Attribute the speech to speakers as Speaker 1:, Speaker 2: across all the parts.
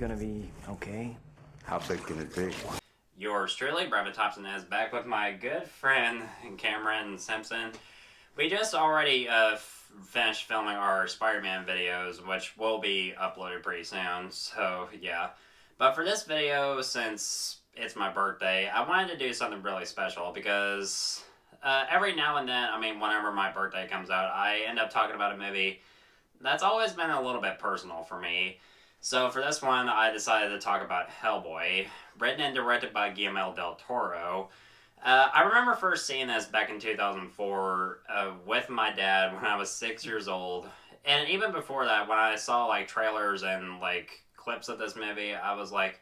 Speaker 1: gonna be okay?
Speaker 2: How thick can it be?
Speaker 3: Yours truly, Brevin Thompson, is back with my good friend Cameron Simpson. We just already finished filming our Spider-Man videos, which will be uploaded pretty soon, so yeah. But for this video, since it's my birthday, I wanted to do something really special because every now and then, whenever my birthday comes out, I end up talking about a movie that's always been a little bit personal for me. So for this one, I decided to talk about Hellboy, written and directed by Guillermo del Toro. I remember first seeing this back in 2004 with my dad when I was 6 years old. And even before that, when I saw like trailers and like clips of this movie, I was like,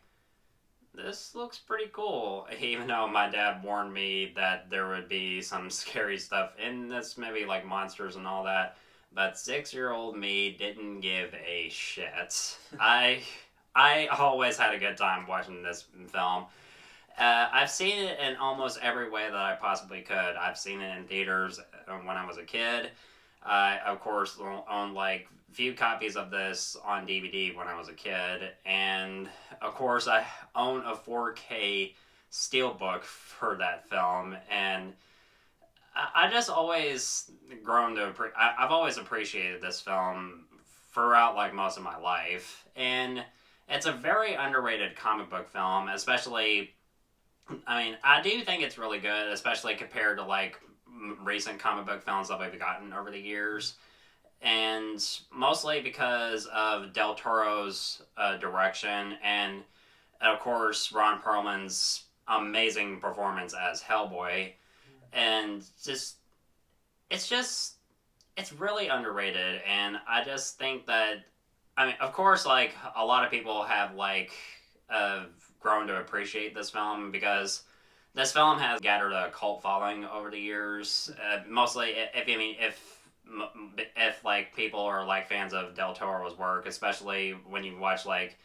Speaker 3: this looks pretty cool. Even though my dad warned me that there would be some scary stuff in this movie, like monsters and all that. But 6-year-old me didn't give a shit. I always had a good time watching this film. I've seen it in almost every way that I possibly could. I've seen it in theaters when I was a kid. I, of course, owned like few copies of this on DVD when I was a kid. And, of course, I own a 4K steelbook for that film. And I just always grown to I've always appreciated this film throughout like most of my life, and it's a very underrated comic book film. Especially, I do think it's really good, especially compared to like recent comic book films that we've gotten over the years, and mostly because of Del Toro's direction and of course Ron Perlman's amazing performance as Hellboy. And it's really underrated, and I just think that, of course, like, a lot of people have, like, grown to appreciate this film, because this film has gathered a cult following over the years, mostly, if, like, people are, like, fans of Del Toro's work, especially when you watch, like,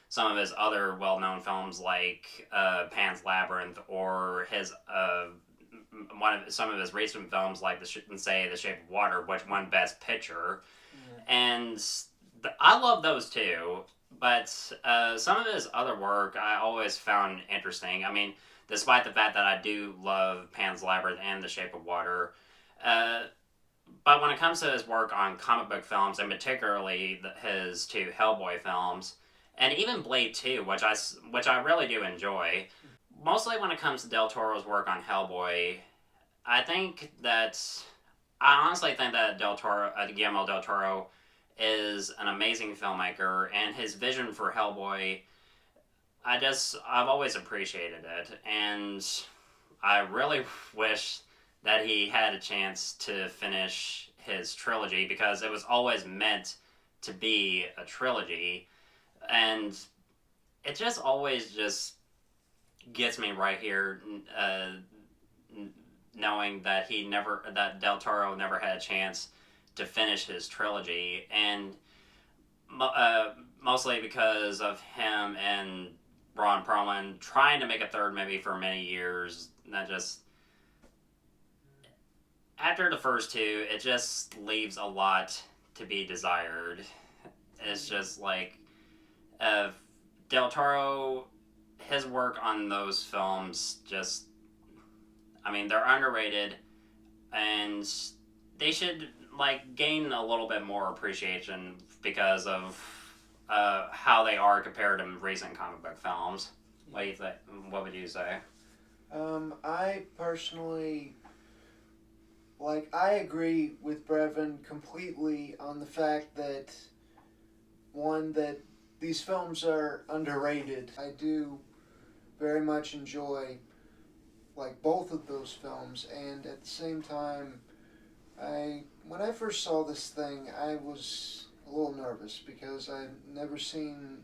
Speaker 3: some of his other well-known films, like, Pan's Labyrinth, or his, some of his recent films, like The Shape of Water, which won Best Picture, and I love those too. But some of his other work I always found interesting. Despite the fact that I do love Pan's Labyrinth and The Shape of Water, but when it comes to his work on comic book films, and particularly his two Hellboy films, and even Blade 2, which I really do enjoy. Mostly when it comes to Del Toro's work on Hellboy, I honestly think that Guillermo del Toro is an amazing filmmaker, and his vision for Hellboy, I've always appreciated it, and I really wish that he had a chance to finish his trilogy, because it was always meant to be a trilogy, and it just always gets me right here, knowing that that Del Toro never had a chance to finish his trilogy, and mostly because of him and Ron Perlman trying to make a third movie for many years. After the first two, it just leaves a lot to be desired. It's just like, Del Toro, his work on those films they're underrated, and they should like gain a little bit more appreciation because of how they are compared to recent comic book films. What do you think? What would you say?
Speaker 4: I personally, I agree with Brevin completely on the fact that that these films are underrated. I do very much enjoy both of those films, and at the same time, when I first saw this thing, I was a little nervous because I'd never seen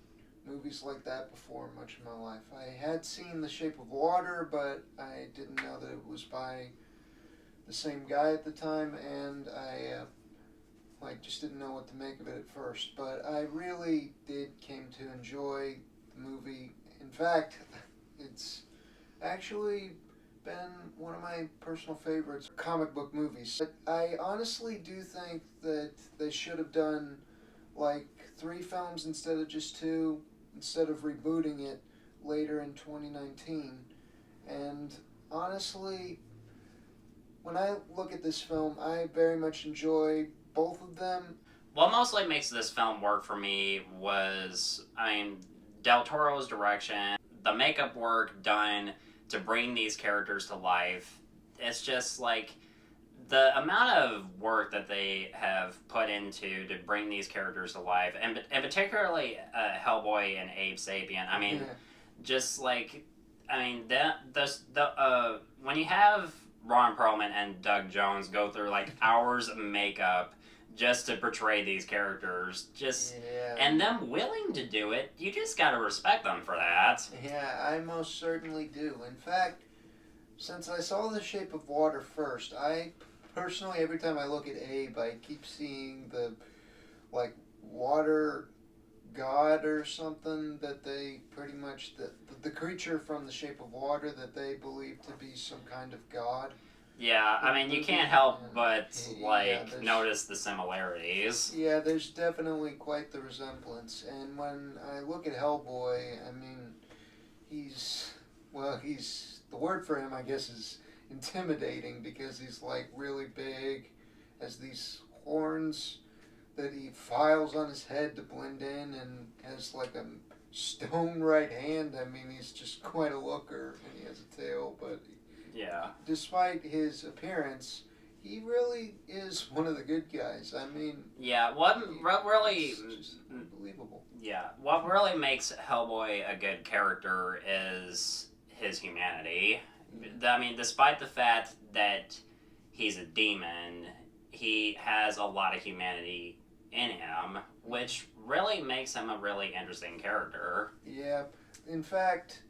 Speaker 4: movies like that before much in my life. I had seen The Shape of Water, but I didn't know that it was by the same guy at the time, and I just didn't know what to make of it at first. But I really came to enjoy the movie. In fact, it's actually been one of my personal favorites comic book movies. But I honestly do think that they should have done 3 films instead of just 2. instead of rebooting it later in 2019. And honestly, when I look at this film, I very much enjoy both of them.
Speaker 3: What mostly makes this film work for me was, Del Toro's direction, the makeup work done to bring these characters to life. It's just like the amount of work that they have put into to bring these characters to life, and particularly Hellboy and Abe Sapien. Just like, when you have Ron Perlman and Doug Jones go through like hours of makeup just to portray these characters, and them willing to do it, you just gotta respect them for that.
Speaker 4: Yeah, I most certainly do. In fact, since I saw The Shape of Water first, I personally, every time I look at Abe, I keep seeing the, like, water god or something that they pretty much, the creature from The Shape of Water that they believe to be some kind of god.
Speaker 3: Yeah, you can't help but, notice the similarities.
Speaker 4: Yeah, there's definitely quite the resemblance. And when I look at Hellboy, he's, the word for him, I guess, is intimidating, because he's, like, really big, has these horns that he files on his head to blend in, and has, like, a stone right hand. He's just quite a looker, and he has a tail, but...
Speaker 3: Yeah.
Speaker 4: Despite his appearance, he really is one of the good guys.
Speaker 3: Yeah, what really...
Speaker 4: It's just unbelievable.
Speaker 3: Yeah, what really makes Hellboy a good character is his humanity. Despite the fact that he's a demon, he has a lot of humanity in him, which really makes him a really interesting character.
Speaker 4: Yeah, in fact,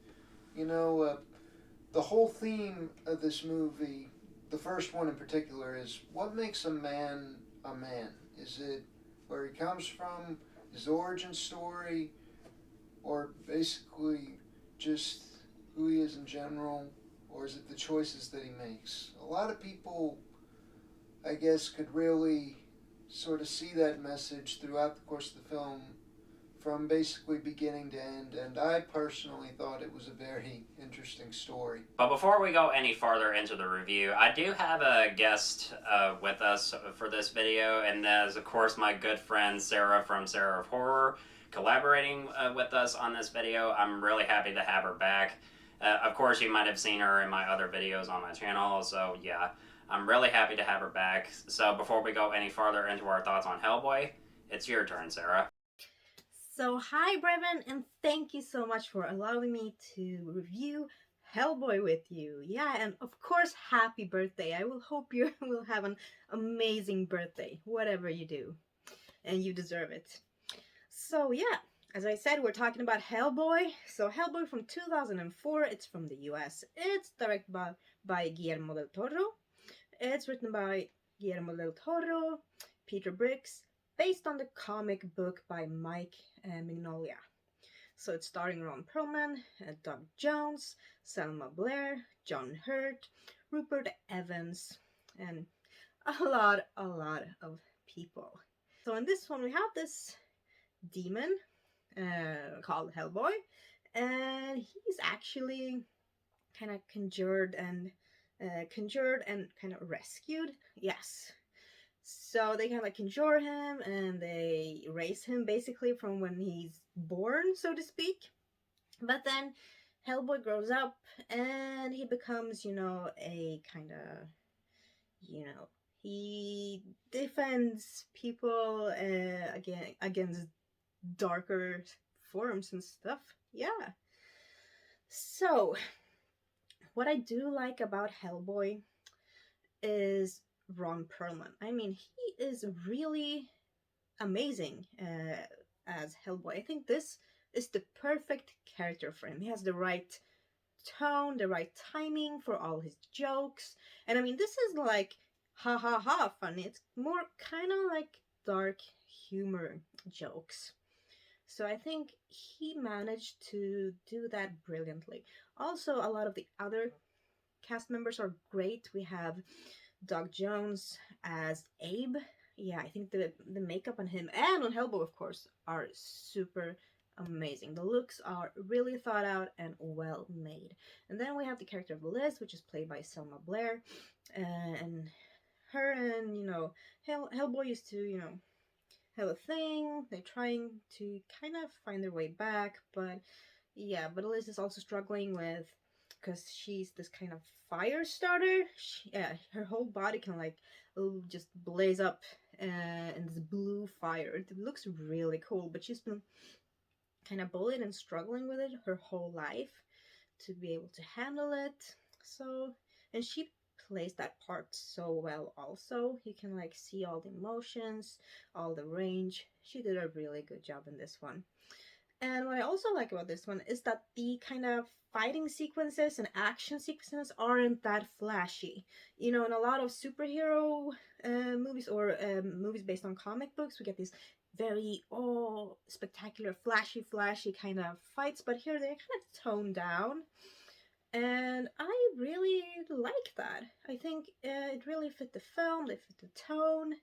Speaker 4: the whole theme of this movie, the first one in particular, is what makes a man a man? Is it where he comes from, his origin story, or basically just who he is in general, or is it the choices that he makes? A lot of people, I guess, could really sort of see that message throughout the course of the film, from basically beginning to end, and I personally thought it was a very interesting story.
Speaker 3: But before we go any farther into the review, I do have a guest with us for this video, and that is, of course, my good friend Sarah from SarahofHorror, collaborating with us on this video. I'm really happy to have her back. Of course, you might have seen her in my other videos on my channel, so yeah, I'm really happy to have her back. So before we go any farther into our thoughts on Hellboy, it's your turn, Sarah.
Speaker 1: So hi Brevin, and thank you so much for allowing me to review Hellboy with you. Yeah, and of course, happy birthday. I will hope you will have an amazing birthday, whatever you do. And you deserve it. So yeah, as I said, we're talking about Hellboy. So Hellboy from 2004, it's from the US. It's directed by Guillermo del Toro. It's written by Guillermo del Toro, Peter Briggs, based on the comic book by Mike Mignola. So it's starring Ron Perlman, Doug Jones, Selma Blair, John Hurt, Rupert Evans, and a lot of people. So in this one we have this demon called Hellboy, and he's actually kind of conjured and kind of rescued. Yes. So they kind of conjure him, and they raise him basically from when he's born, so to speak. But then Hellboy grows up, and he becomes, a kind of, he defends people against darker forms and stuff. Yeah. So, what I do like about Hellboy is Ron Perlman. He is really amazing as Hellboy. I think this is the perfect character for him. He has the right tone, the right timing for all his jokes. And this is like ha ha ha funny. It's more kind of like dark humor jokes. So I think he managed to do that brilliantly. Also, a lot of the other cast members are great. We have Doug Jones as Abe. Yeah, I think the makeup on him and on Hellboy, of course, are super amazing. The looks are really thought out and well made. And then we have the character of Liz, which is played by Selma Blair, and her and Hellboy used to have a thing. They're trying to kind of find their way back, but yeah, but Liz is also struggling with because she's this kind of fire starter. Her whole body can like just blaze up in this blue fire. It looks really cool, but she's been kind of bullied and struggling with it her whole life to be able to handle it. So, and she plays that part so well also. You can like see all the emotions, all the range. She did a really good job in this one. And what I also like about this one is that the kind of fighting sequences and action sequences aren't that flashy. In a lot of superhero movies or movies based on comic books, we get these very spectacular, flashy kind of fights, but here they're kind of toned down, and I really like that. I think it really fit the film, they fit the tone,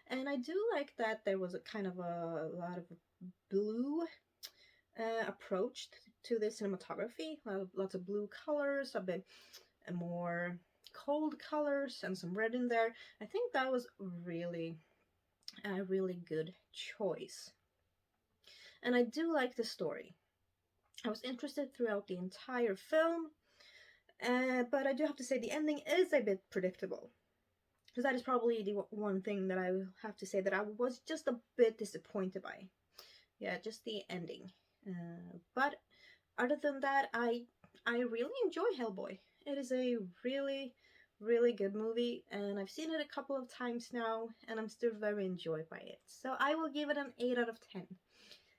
Speaker 1: and I do like that there was a kind of a lot of blue approach to the cinematography. Lots of blue colors, a bit more cold colors, and some red in there. I think that was really a really good choice. And I do like the story. I was interested throughout the entire film, but I do have to say the ending is a bit predictable. Because that is probably the one thing that I will have to say that I was just a bit disappointed by. Yeah, just the ending. But other than that, I really enjoy Hellboy. It is a really, really good movie, and I've seen it a couple of times now, and I'm still very enjoyed by it. So I will give it an 8 out of 10.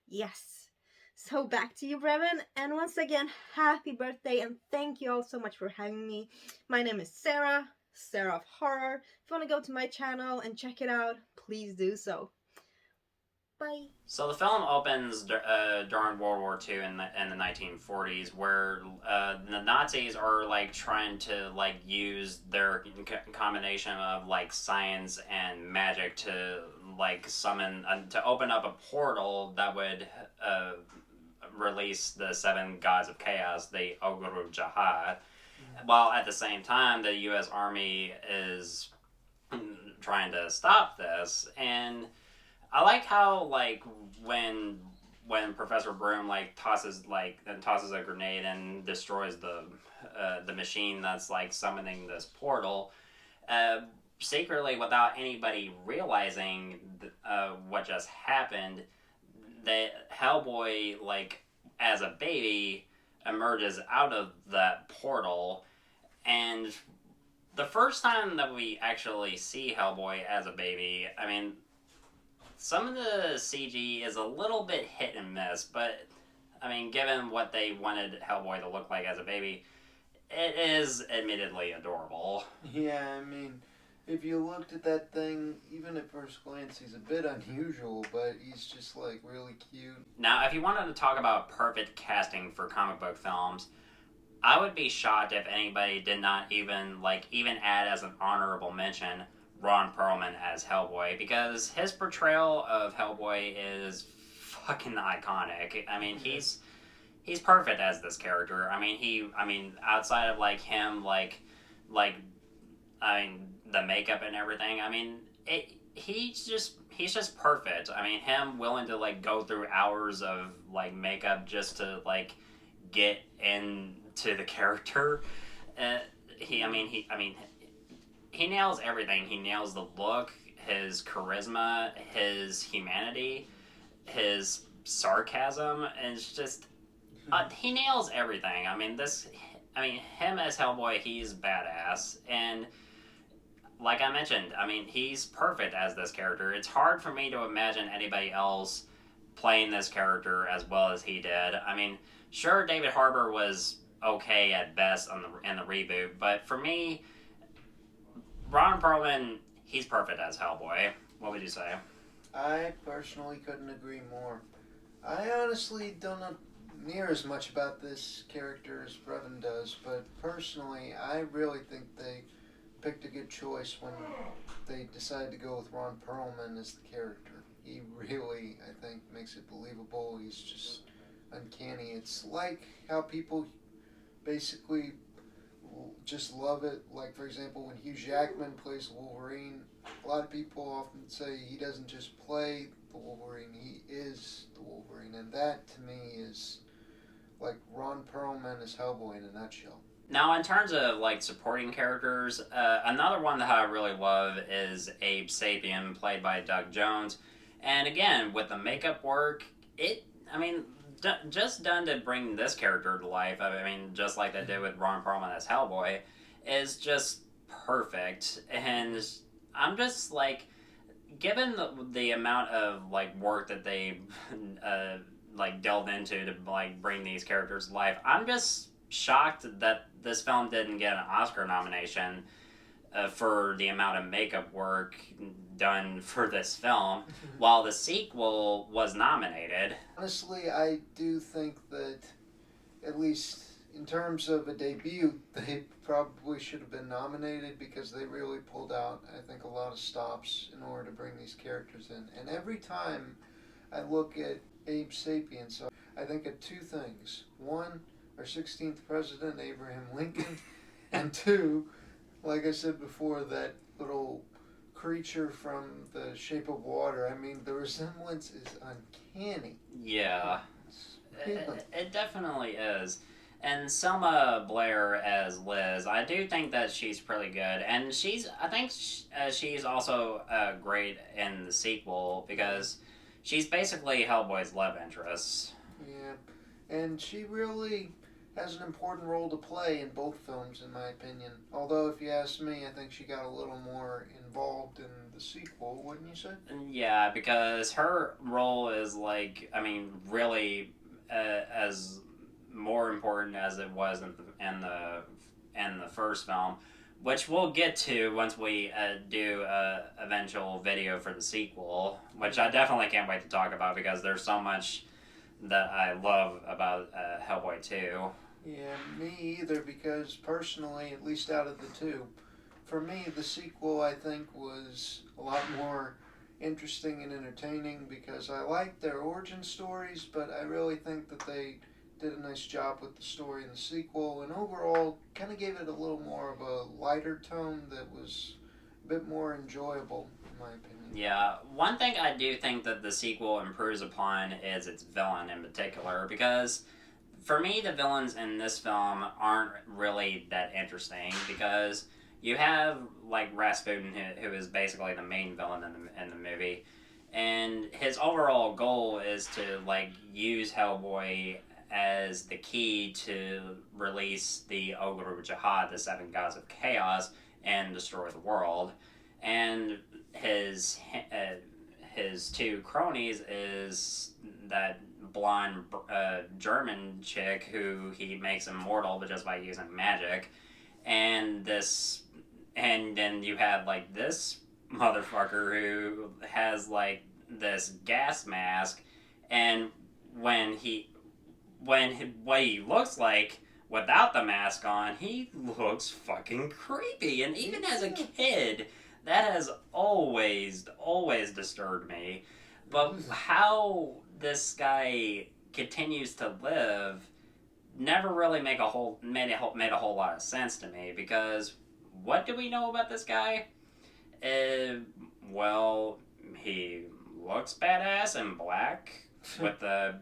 Speaker 1: Yes. So back to you, Brevin, and once again, happy birthday, and thank you all so much for having me. My name is Sarah, Sarah of Horror. If you want to go to my channel and check it out, please do so. Bye.
Speaker 3: So the film opens during World War II in the 1940s, where the Nazis are like trying to like use their combination of like science and magic to like summon to open up a portal that would release the 7 gods of chaos, the Ogru Jahad. While at the same time, the U.S. Army is trying to stop this. And I like how like when Professor Broom like tosses a grenade and destroys the machine that's like summoning this portal, secretly without anybody realizing what just happened, that Hellboy like as a baby emerges out of that portal. And the first time that we actually see Hellboy as a baby, I mean, some of the CG is a little bit hit and miss, but I mean, given what they wanted Hellboy to look like as a baby, it is admittedly adorable.
Speaker 4: Yeah, I mean, if you looked at that thing, even at first glance, he's a bit unusual, but he's just like really cute.
Speaker 3: Now, if you wanted to talk about perfect casting for comic book films, I would be shocked if anybody did not even add as an honorable mention Ron Perlman as Hellboy, because his portrayal of Hellboy is fucking iconic. I mean, he's perfect as this character. I mean, outside of like him, I mean, the makeup and everything. I mean, he's just perfect. I mean, him willing to like go through hours of like makeup just to like get into the character. He nails everything. He nails the look, his charisma, his humanity, his sarcasm, and it's just he nails everything. I mean, him as Hellboy, he's badass, and like I mentioned, I mean, he's perfect as this character. It's hard for me to imagine anybody else playing this character as well as he did. I mean, sure, David Harbour was okay at best in the reboot, but for me, Ron Perlman, he's perfect as Hellboy. What would you say?
Speaker 4: I personally couldn't agree more. I honestly don't know near as much about this character as Brevin does, but personally, I really think they picked a good choice when they decided to go with Ron Perlman as the character. he really, I think, makes it believable. He's just uncanny. It's like how people basically just love it. Like, for example, when Hugh Jackman plays Wolverine, a lot of people often say he doesn't just play the Wolverine, he is the Wolverine. And that, to me, is like Ron Perlman as Hellboy in a nutshell.
Speaker 3: Now, in terms of like supporting characters, another one that I really love is Abe Sapien, played by Doug Jones. And again, with the makeup work, just done to bring this character to life. I mean, just like they did with Ron Perlman as Hellboy, is just perfect. And I'm just like, given the amount of like work that they like delved into to like bring these characters to life, I'm just shocked that this film didn't get an Oscar nomination for the amount of makeup work done for this film, while the sequel was nominated.
Speaker 4: Honestly, I do think that, at least in terms of a debut, they probably should have been nominated because they really pulled out, I think, a lot of stops in order to bring these characters in. And every time I look at Abe Sapien, so I think of two things. One, our 16th president, Abraham Lincoln, and two, like I said before, that little creature from The Shape of Water. I mean, the resemblance is uncanny.
Speaker 3: Yeah, it definitely is. And Selma Blair as Liz, I do think that she's pretty good, and I think she's also great in the sequel because she's basically Hellboy's love interest.
Speaker 4: Yeah, and she really has an important role to play in both films, in my opinion. Although, if you ask me, I think she got a little more involved in the sequel, wouldn't you say?
Speaker 3: Yeah, because her role is like, I mean, really as more important as it was in the first film, which we'll get to once we do a eventual video for the sequel, which I definitely can't wait to talk about because there's so much that I love about Hellboy 2.
Speaker 4: Yeah, me either, because personally, at least out of the two, for me, the sequel, I think, was a lot more interesting and entertaining because I liked their origin stories, but I really think that they did a nice job with the story in the sequel, and overall kind of gave it a little more of a lighter tone that was a bit more enjoyable, in my opinion.
Speaker 3: Yeah, one thing I do think that the sequel improves upon is its villain in particular, because for me, the villains in this film aren't really that interesting, because you have, like, Rasputin, who is basically the main villain in the movie, and his overall goal is to, like, use Hellboy as the key to release the Ogre Jihad, the seven gods of chaos, and destroy the world. And his two cronies is that blonde German chick who he makes immortal, but just by using magic, and then you have like this motherfucker who has like this gas mask, and what he looks like without the mask on, he looks fucking creepy. And even as a kid, that has always disturbed me. But how this guy continues to live never really made a whole lot of sense to me, because what do we know about this guy? Well, he looks badass in black with the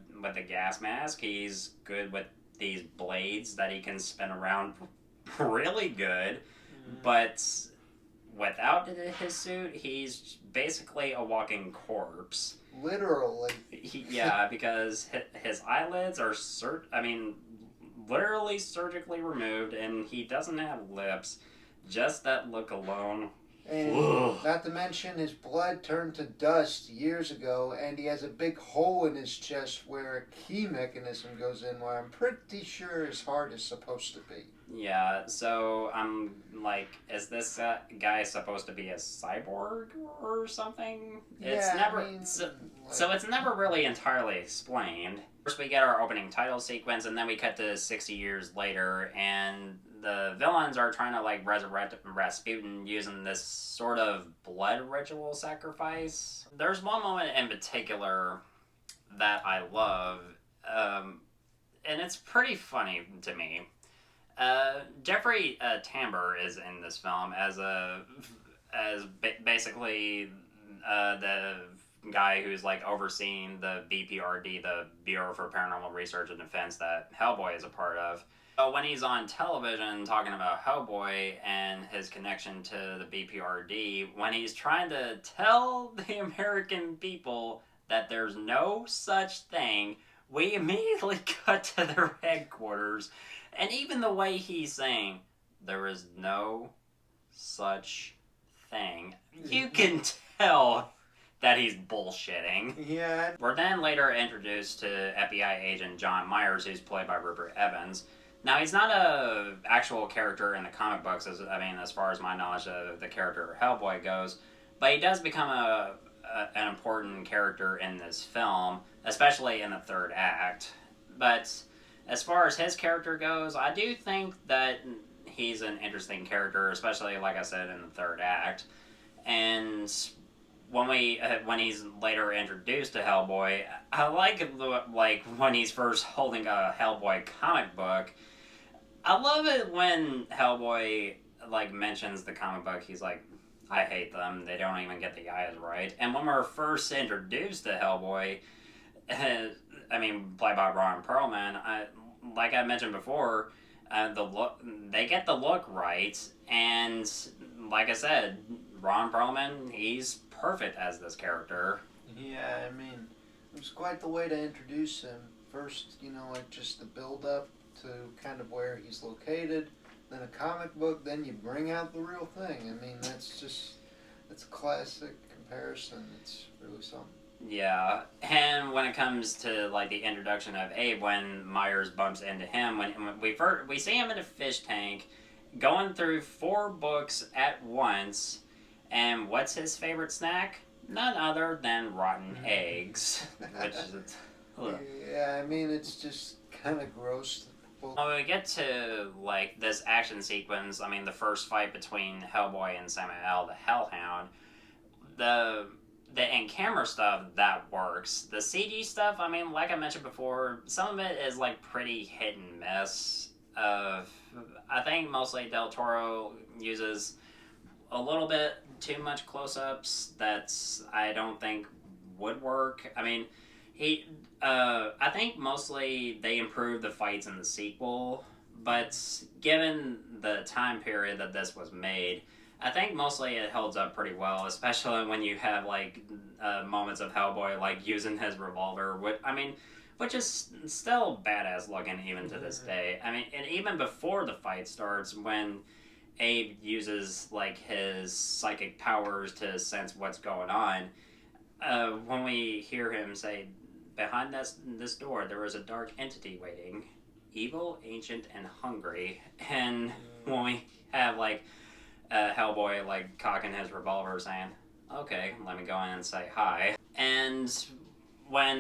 Speaker 3: gas mask. He's good with these blades that he can spin around really good, but without his suit, he's basically a walking corpse.
Speaker 4: Literally.
Speaker 3: Yeah, because his eyelids are literally surgically removed, and he doesn't have lips. Just that look alone.
Speaker 4: And not to mention, his blood turned to dust years ago, and he has a big hole in his chest where a key mechanism goes in, where I'm pretty sure his heart is supposed to be.
Speaker 3: Yeah, so I'm like, is this guy supposed to be a cyborg or something? It's never. So it's never really entirely explained. First, we get our opening title sequence, and then we cut to 60 years later, and the villains are trying to like resurrect Rasputin using this sort of blood ritual sacrifice. There's one moment in particular that I love, and it's pretty funny to me. Jeffrey Tambor is in this film as basically the guy who's like overseeing the BPRD, the Bureau for Paranormal Research and Defense, that Hellboy is a part of. So when he's on television talking about Hellboy and his connection to the BPRD, when he's trying to tell the American people that there's no such thing, we immediately cut to their headquarters, and even the way he's saying, there is no such thing, you can tell that he's bullshitting.
Speaker 4: Yeah.
Speaker 3: We're then later introduced to FBI agent John Myers, who's played by Rupert Evans. Now, he's not a actual character in the comic books, as far as my knowledge of the character Hellboy goes, but he does become an important character in this film, especially in the third act. But as far as his character goes, I do think that he's an interesting character, especially, like I said, in the third act. And when he's later introduced to Hellboy, I like when he's first holding a Hellboy comic book. I love it when Hellboy like mentions the comic book. He's like, I hate them. They don't even get the eyes right. And when we're first introduced to Hellboy, played by Ron Perlman, like I mentioned before, they get the look right, and like I said, Ron Perlman, he's perfect as this character.
Speaker 4: Yeah, it was quite the way to introduce him. First, like just the build up to kind of where he's located, then a comic book, then you bring out the real thing. That's a classic comparison. It's really something.
Speaker 3: Yeah, and when it comes to like the introduction of Abe, when Myers bumps into him, when we see him in a fish tank, going through 4 books at once, and what's his favorite snack? None other than rotten eggs, which is
Speaker 4: yeah, it's just kind of gross.
Speaker 3: When we get to like this action sequence, the first fight between Hellboy and Samael the Hellhound, the in-camera stuff, that works. The CG stuff, like I mentioned before, some of it is like pretty hit and miss. I think mostly Del Toro uses a little bit too much close-ups that I don't think would work. I think mostly they improved the fights in the sequel, but given the time period that this was made, I think mostly it holds up pretty well, especially when you have like moments of Hellboy like using his revolver, which is still badass looking even to this day. And even before the fight starts, when Abe uses like his psychic powers to sense what's going on, when we hear him say, behind this door there is a dark entity waiting, evil, ancient, and hungry. And when we have like Hellboy like cocking his revolver saying, okay, let me go in and say hi. And when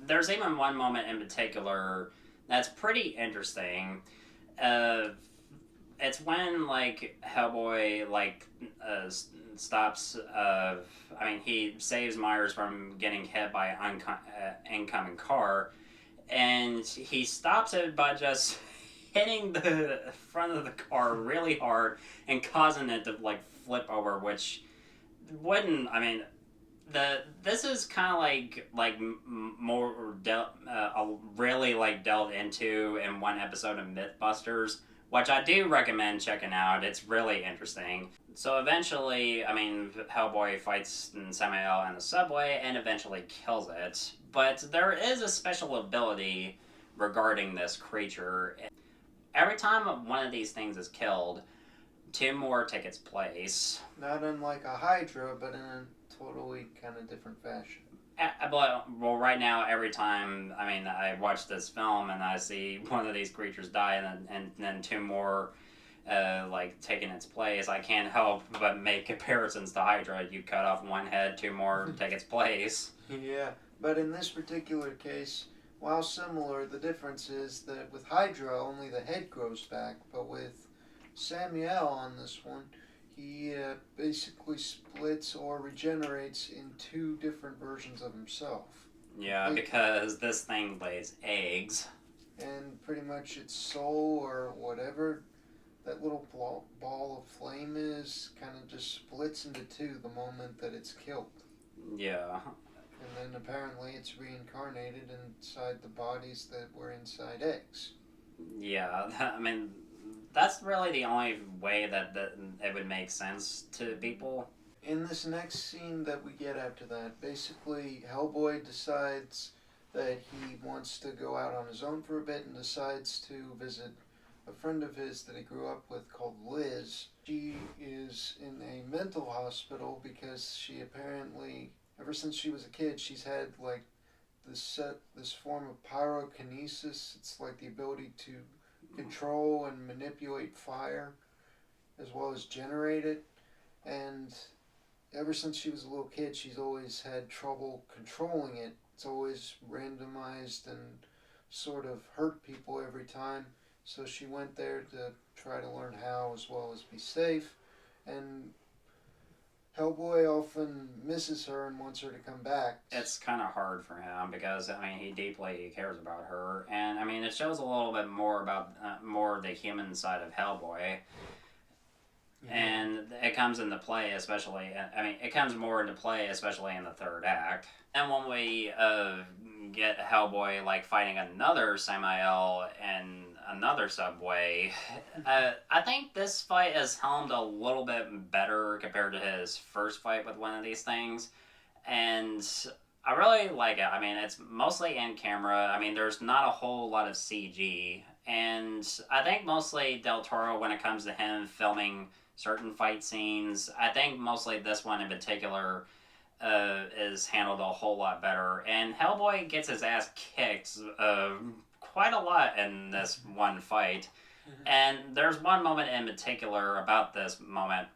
Speaker 3: there's even one moment in particular that's pretty interesting. It's when like Hellboy like stops. He saves Myers from getting hit by an incoming car, and he stops it by just hitting the front of the car really hard and causing it to like flip over, which wouldn't. This is kind of like more really like delved into in one episode of Mythbusters, which I do recommend checking out. It's really interesting. So eventually, Hellboy fights Samael in the subway and eventually kills it. But there is a special ability regarding this creature. Every time one of these things is killed, 2 more take its place.
Speaker 4: Not unlike a Hydra, but in a totally kind of different fashion.
Speaker 3: Well, right now, every time, I watch this film and I see one of these creatures die and then 2 more, taking its place, I can't help but make comparisons to Hydra. You cut off 1 head, 2 more take its place.
Speaker 4: Yeah, but in this particular case, while similar, the difference is that with Hydra, only the head grows back, but with Samuel on this one, he basically splits or regenerates in two different versions of himself.
Speaker 3: Yeah, because this thing lays eggs.
Speaker 4: And pretty much its soul or whatever that little ball of flame is kind of just splits into two the moment that it's killed.
Speaker 3: Yeah.
Speaker 4: And then apparently it's reincarnated inside the bodies that were inside eggs.
Speaker 3: Yeah, I mean, that's really the only way that it would make sense to people.
Speaker 4: In this next scene that we get after that, basically Hellboy decides that he wants to go out on his own for a bit and decides to visit a friend of his that he grew up with called Liz. She is in a mental hospital because she apparently, ever since she was a kid, she's had like this form of pyrokinesis. It's like the ability to control and manipulate fire as well as generate it. And ever since she was a little kid, she's always had trouble controlling it. It's always randomized and sort of hurt people every time. So she went there to try to learn how as well as be safe. And Hellboy often misses her and wants her to come back.
Speaker 3: It's kind of hard for him because, I mean, he deeply cares about her. And, I mean, it shows a little bit more about more of the human side of Hellboy. Yeah. And it comes into play, especially, I mean, it comes more into play, especially in the third act. And when we get Hellboy, like, fighting another Samael in another subway, I think this fight is helmed a little bit better compared to his first fight with one of these things. And I really like it. I mean, it's mostly in camera. I mean, there's not a whole lot of CG. And I think mostly Del Toro, when it comes to him filming certain fight scenes, I think mostly this one in particular is handled a whole lot better. And Hellboy gets his ass kicked quite a lot in this one fight. And there's one moment in particular about this moment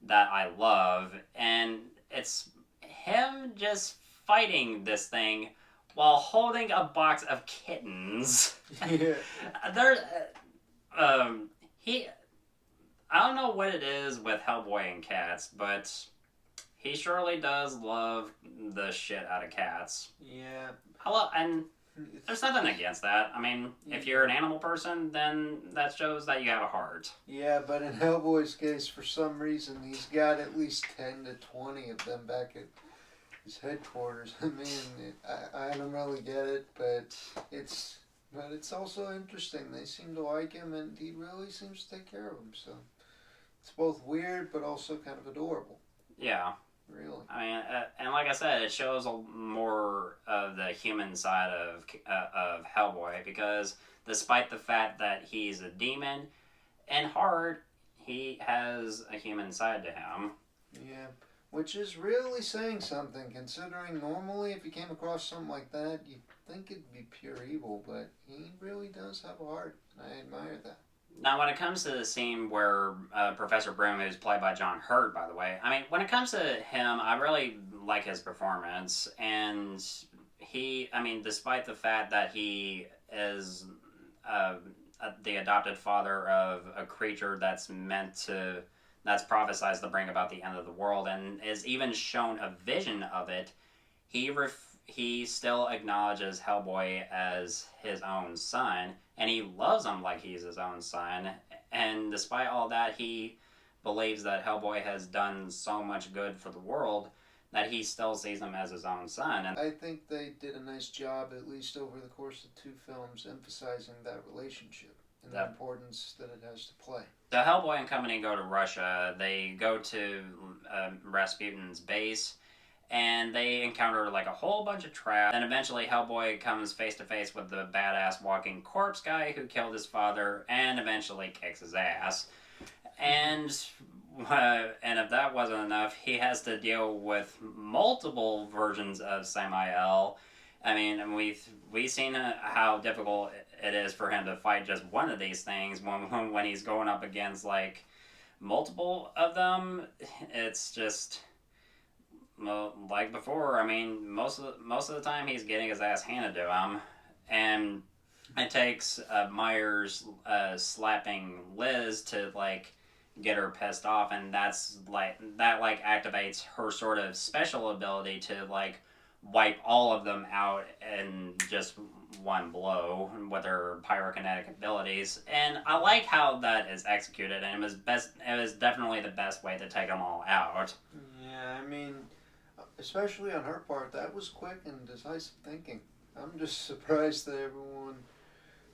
Speaker 3: that I love, and it's him just fighting this thing while holding a box of kittens. Yeah. I don't know what it is with Hellboy and cats, but he surely does love the shit out of cats.
Speaker 4: Yeah.
Speaker 3: And there's nothing against that. I mean, if you're an animal person, then that shows that you have a heart.
Speaker 4: Yeah, but in Hellboy's case, for some reason, he's got at least 10 to 20 of them back at his headquarters. I mean, I don't really get it, but it's also interesting. They seem to like him, and he really seems to take care of them. So it's both weird, but also kind of adorable.
Speaker 3: Yeah.
Speaker 4: Really.
Speaker 3: I mean, and like I said, it shows more of the human side of Hellboy, because despite the fact that he's a demon, in heart, he has a human side to him.
Speaker 4: Yeah, which is really saying something, considering normally if you came across something like that, you'd think it'd be pure evil, but he really does have a heart, and I admire that.
Speaker 3: Now, when it comes to the scene where Professor Broom, who's played by John Hurt, by the way, I mean, when it comes to him, I really like his performance. And despite the fact that he is the adopted father of a creature that's prophesized to bring about the end of the world, and is even shown a vision of it, he still acknowledges Hellboy as his own son, and he loves him like he's his own son. And despite all that, he believes that Hellboy has done so much good for the world that he still sees him as his own son. And
Speaker 4: I think they did a nice job, at least over the course of 2 films, emphasizing that relationship and the importance that it has to play.
Speaker 3: So Hellboy and company go to Russia. They go to Rasputin's base, and they encounter like a whole bunch of traps. And eventually Hellboy comes face to face with the badass walking corpse guy who killed his father, and eventually kicks his ass. And if that wasn't enough, he has to deal with multiple versions of Samael. I mean, we've seen how difficult it is for him to fight just one of these things when he's going up against like multiple of them. It's just, well, like before. I mean, most of the time he's getting his ass handed to him, and It takes Myers slapping Liz to like get her pissed off, and that like activates her sort of special ability to like wipe all of them out in just one blow with her pyrokinetic abilities. And I like how that is executed, and it was definitely the best way to take them all out.
Speaker 4: Yeah, I mean, especially on her part, that was quick and decisive thinking. I'm just surprised that everyone,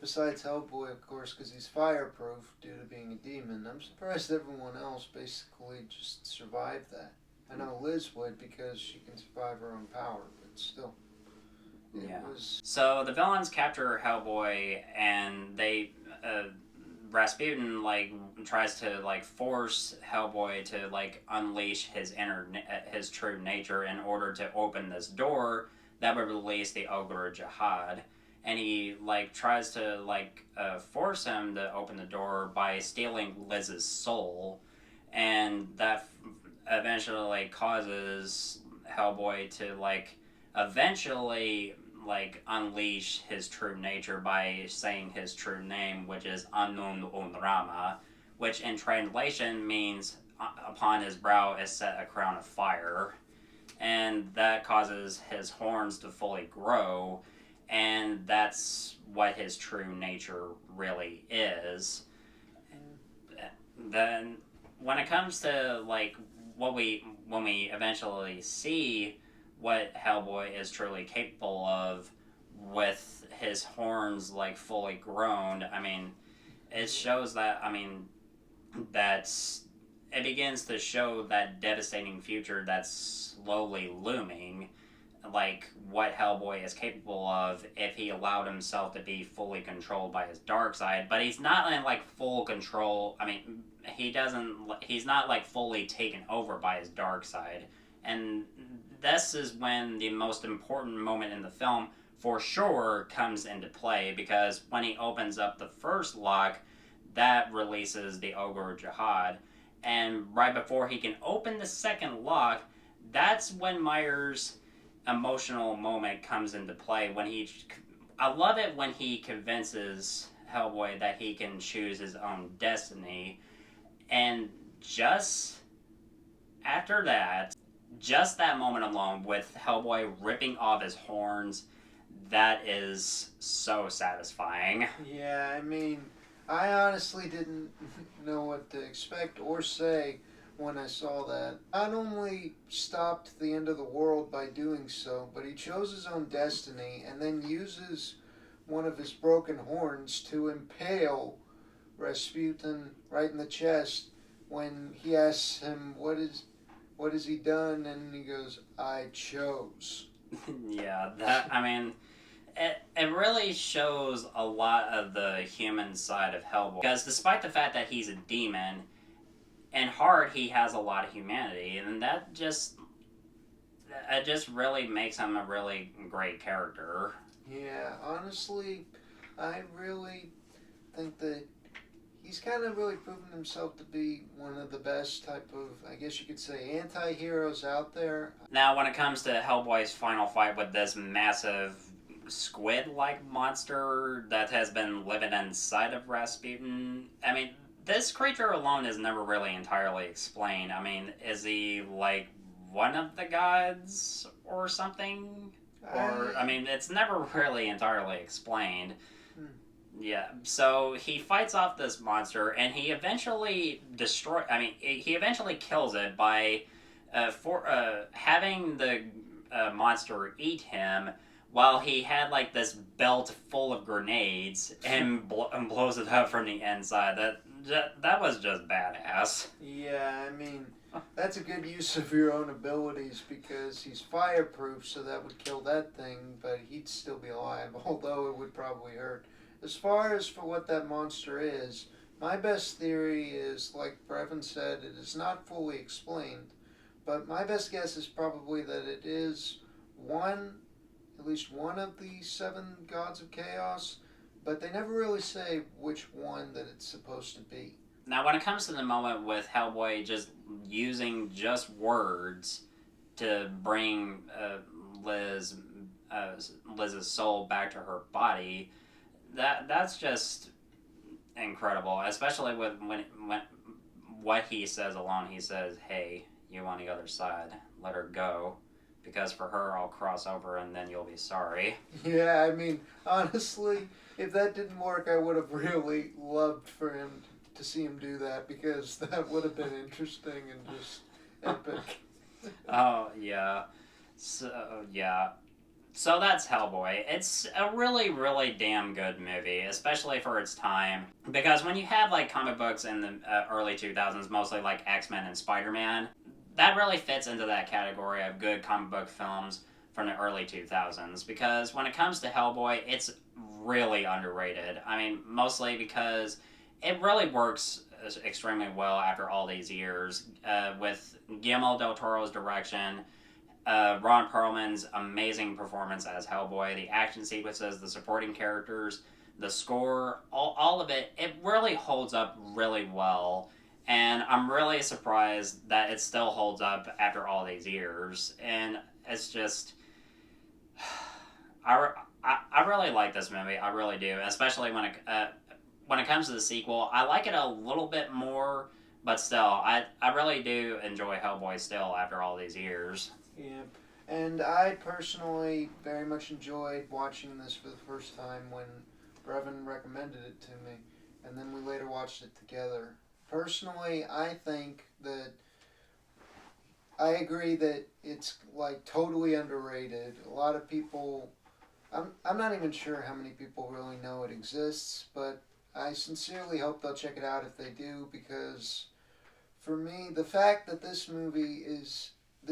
Speaker 4: besides Hellboy, of course, because he's fireproof due to being a demon, I'm surprised everyone else basically just survived that. I know Liz would because she can survive her own power, but still.
Speaker 3: Yeah. So the villains capture Hellboy, and they Rasputin like tries to like force Hellboy to like unleash his true nature in order to open this door that would release the ogre Jihad. And he like tries to like force him to open the door by stealing Liz's soul, and that eventually causes Hellboy to like eventually like unleash his true nature by saying his true name, which is Unknown Onrama, which in translation means upon his brow is set a crown of fire, and that causes his horns to fully grow, and that's what his true nature really is. Then when it comes to like when we eventually see what Hellboy is truly capable of with his horns like fully grown, I mean, it shows that that's it begins to show that devastating future that's slowly looming, like what Hellboy is capable of if he allowed himself to be fully controlled by his dark side. But he's not in like full control. I mean, he's not like fully taken over by his dark side. And this is when the most important moment in the film for sure comes into play, because when he opens up the first lock, that releases the ogre Jihad. And right before he can open the second lock, that's when Myers' emotional moment comes into play. I love it when he convinces Hellboy that he can choose his own destiny, and just after that, just that moment alone with Hellboy ripping off his horns, that is so satisfying.
Speaker 4: Yeah, I mean, I honestly didn't know what to expect or say when I saw that. Not only stopped the end of the world by doing so, but he chose his own destiny and then uses one of his broken horns to impale Rasputin right in the chest when he asks him, what has he done? And he goes, I chose.
Speaker 3: Yeah, it really shows a lot of the human side of Hellboy. Because despite the fact that he's a demon, in heart he has a lot of humanity, and it just really makes him a really great character.
Speaker 4: Yeah, honestly, I really think that he's kind of really proven himself to be one of the best type of, I guess you could say, anti-heroes out there.
Speaker 3: Now, when it comes to Hellboy's final fight with this massive squid-like monster that has been living inside of Rasputin, I mean, this creature alone is never really entirely explained. I mean, is he like one of the gods or something? Or, I mean, it's never really entirely explained. Yeah, so he fights off this monster, and he eventually he eventually kills it by having the monster eat him while he had like this belt full of grenades and blows it up from the inside. That was just badass.
Speaker 4: Yeah, I mean, that's a good use of your own abilities, because he's fireproof, so that would kill that thing, but he'd still be alive, although it would probably hurt. As far as for what that monster is, my best theory is, like Brevin said, it is not fully explained, but my best guess is probably that it is at least one of the 7 gods of chaos, but they never really say which one that it's supposed to be.
Speaker 3: Now, when it comes to the moment with Hellboy just using just words to bring Liz's soul back to her body, that's just incredible, especially with when what he says alone. He says, "Hey, you on the other side, let her go, because for her I'll cross over and then you'll be sorry."
Speaker 4: Yeah, I mean, honestly, if that didn't work, I would have really loved for him to see him do that, because that would have been interesting and just epic.
Speaker 3: Oh yeah, so yeah. So that's Hellboy. It's a really, really damn good movie, especially for its time. Because when you have like comic books in the early 2000s, mostly like X-Men and Spider-Man, that really fits into that category of good comic book films from the early 2000s. Because when it comes to Hellboy, it's really underrated. I mean, mostly because it really works extremely well after all these years with Guillermo del Toro's direction, Ron Perlman's amazing performance as Hellboy, the action sequences, the supporting characters, the score, all of it, it really holds up really well. And I'm really surprised that it still holds up after all these years. And it's just, I really like this movie. I really do, especially when it comes to the sequel. I like it a little bit more, but still, I really do enjoy Hellboy still after all these years.
Speaker 4: Yeah, and I personally very much enjoyed watching this for the first time when Brevin recommended it to me, and then we later watched it together. Personally, I think that I agree that it's like totally underrated. A lot of people, I'm not even sure how many people really know it exists, but I sincerely hope they'll check it out if they do, because for me, the fact that this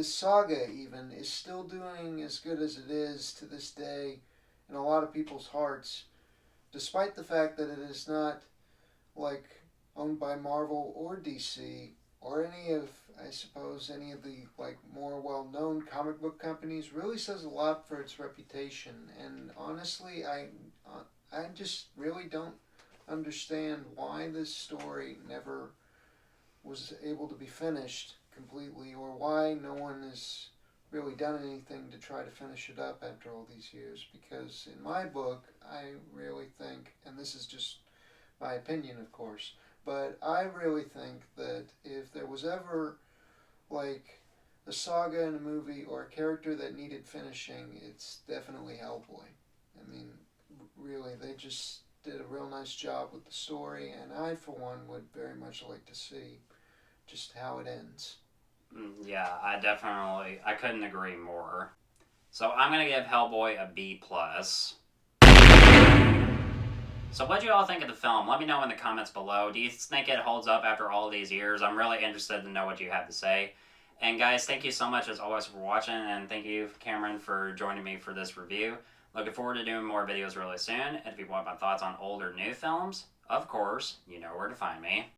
Speaker 4: saga even is still doing as good as it is to this day in a lot of people's hearts, despite the fact that it is not like owned by Marvel or DC or any of, I suppose, any of the like more well-known comic book companies, really says a lot for its reputation. And honestly, I just really don't understand why this story never was able to be finished completely, or why no one has really done anything to try to finish it up after all these years. Because in my book, I really think, and this is just my opinion, of course, but I really think that if there was ever like a saga in a movie or a character that needed finishing, it's definitely Hellboy. I mean, really, they just did a real nice job with the story, and I, for one, would very much like to see just how it ends.
Speaker 3: Yeah, I couldn't agree more. So I'm gonna give Hellboy a B plus. So what do you all think of the film? Let me know in the comments below. Do you think it holds up after all these years? I'm really interested to know what you have to say. And guys, thank you so much as always for watching, and thank you, Cameron, for joining me for this review. Looking forward to doing more videos really soon. And if you want my thoughts on old or new films, of course, you know where to find me.